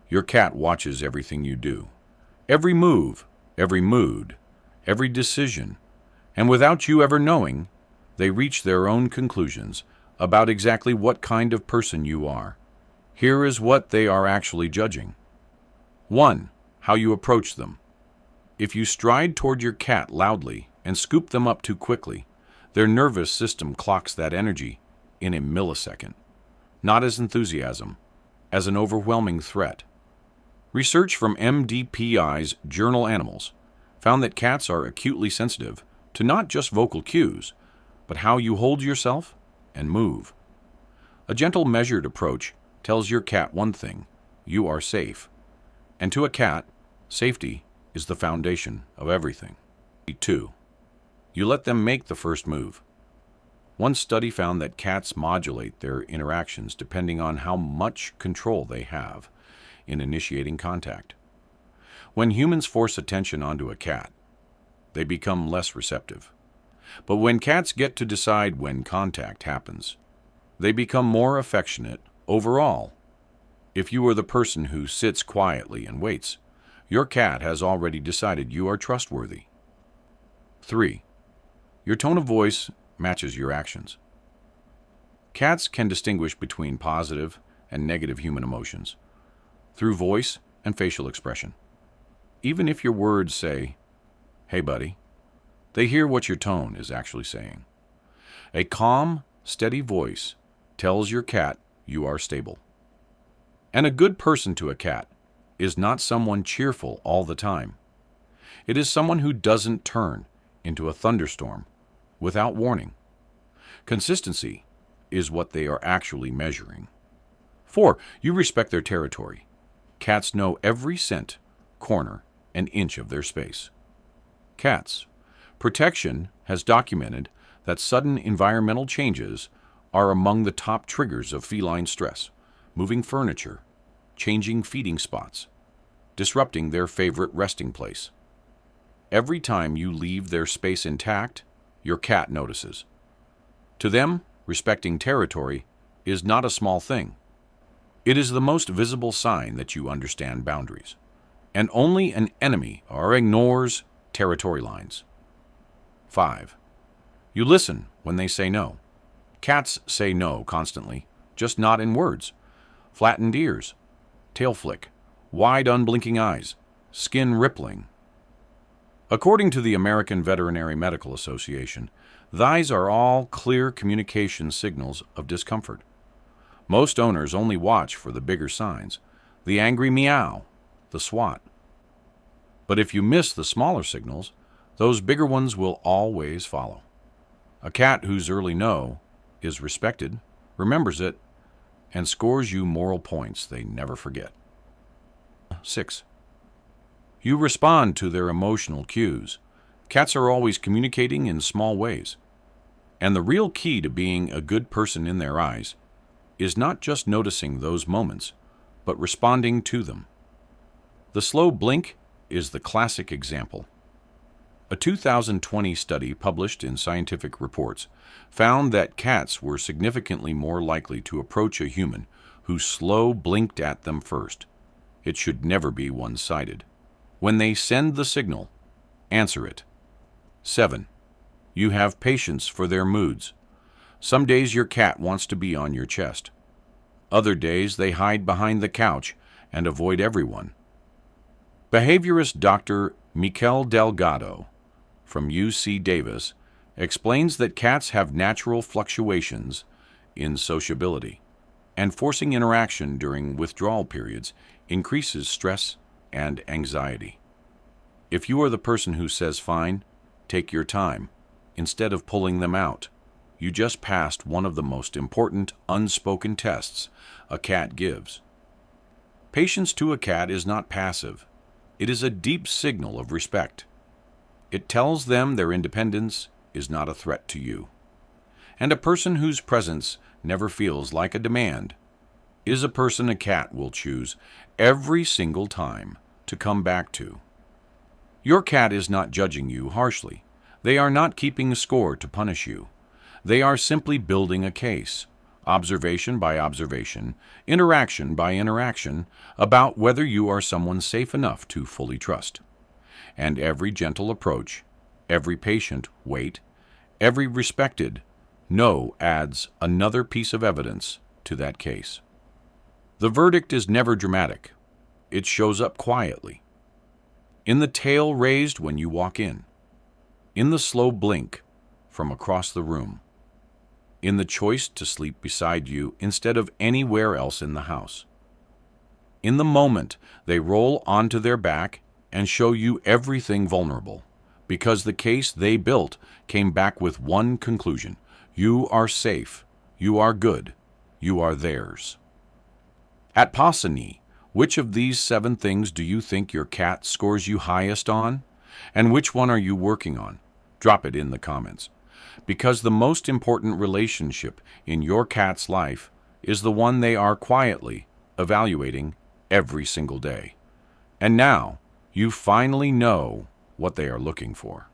Your cat watches everything you do. Every move, every mood, every decision, and without you ever knowing, they reach their own conclusions about exactly what kind of person you are. Here is what they are actually judging. 1. How you approach them. If you stride toward your cat loudly and scoop them up too quickly, their nervous system clocks that energy in a millisecond, not as enthusiasm, as an overwhelming threat. Research from MDPI's Journal Animals found that cats are acutely sensitive to not just vocal cues, but how you hold yourself and move. A gentle, measured approach tells your cat one thing: you are safe. And to a cat, safety is the foundation of everything. 2. You let them make the first move. One study found that cats modulate their interactions depending on how much control they have in initiating contact. When humans force attention onto a cat, they become less receptive. But when cats get to decide when contact happens, they become more affectionate overall. If you are the person who sits quietly and waits, your cat has already decided you are trustworthy. 3. Your tone of voice matches your actions. Cats can distinguish between positive and negative human emotions through voice and facial expression. Even if your words say, "Hey buddy," they hear what your tone is actually saying. A calm, steady voice tells your cat you are stable. And a good person to a cat is not someone cheerful all the time. It is someone who doesn't turn into a thunderstorm without warning. Consistency is what they are actually measuring. 4. You respect their territory. Cats know every scent, corner, and inch of their space. Cats. Protection has documented that sudden environmental changes are among the top triggers of feline stress, moving furniture, changing feeding spots, disrupting their favorite resting place. Every time you leave their space intact, your cat notices. To them, respecting territory is not a small thing. It is the most visible sign that you understand boundaries, and only an enemy ignores territory lines. 5. You listen when they say no. Cats say no constantly, just not in words. Flattened ears, tail flick, wide unblinking eyes, skin rippling. According to the American Veterinary Medical Association, these are all clear communication signals of discomfort. Most owners only watch for the bigger signs, the angry meow, the swat. But if you miss the smaller signals, those bigger ones will always follow. A cat whose early no is respected, remembers it, and scores you moral points they never forget. 6. You respond to their emotional cues. Cats are always communicating in small ways. And the real key to being a good person in their eyes is not just noticing those moments, but responding to them. The slow blink is the classic example. A 2020 study published in Scientific Reports found that cats were significantly more likely to approach a human who slow blinked at them first. It should never be one-sided. When they send the signal, answer it. 7. You have patience for their moods. Some days your cat wants to be on your chest. Other days they hide behind the couch and avoid everyone. Behaviorist Dr. Mikel Delgado from UC Davis explains that cats have natural fluctuations in sociability, and forcing interaction during withdrawal periods increases stress and anxiety. If you are the person who says, "Fine, take your time," instead of pulling them out, you just passed one of the most important unspoken tests a cat gives. Patience to a cat is not passive. It is a deep signal of respect. It tells them their independence is not a threat to you. And a person whose presence never feels like a demand is a person a cat will choose every single time to come back to. Your cat is not judging you harshly. They are not keeping score to punish you. They are simply building a case, observation by observation, interaction by interaction, about whether you are someone safe enough to fully trust. And every gentle approach, every patient wait, every respected no adds another piece of evidence to that case. The verdict is never dramatic. It shows up quietly. In the tail raised when you walk in the slow blink from across the room, in the choice to sleep beside you instead of anywhere else in the house, in the moment they roll onto their back and show you everything vulnerable, because the case they built came back with one conclusion: you are safe, you are good, you are theirs. At Pawsunee, which of these 7 things do you think your cat scores you highest on? And which one are you working on? Drop it in the comments. Because the most important relationship in your cat's life is the one they are quietly evaluating every single day. And now, you finally know what they are looking for.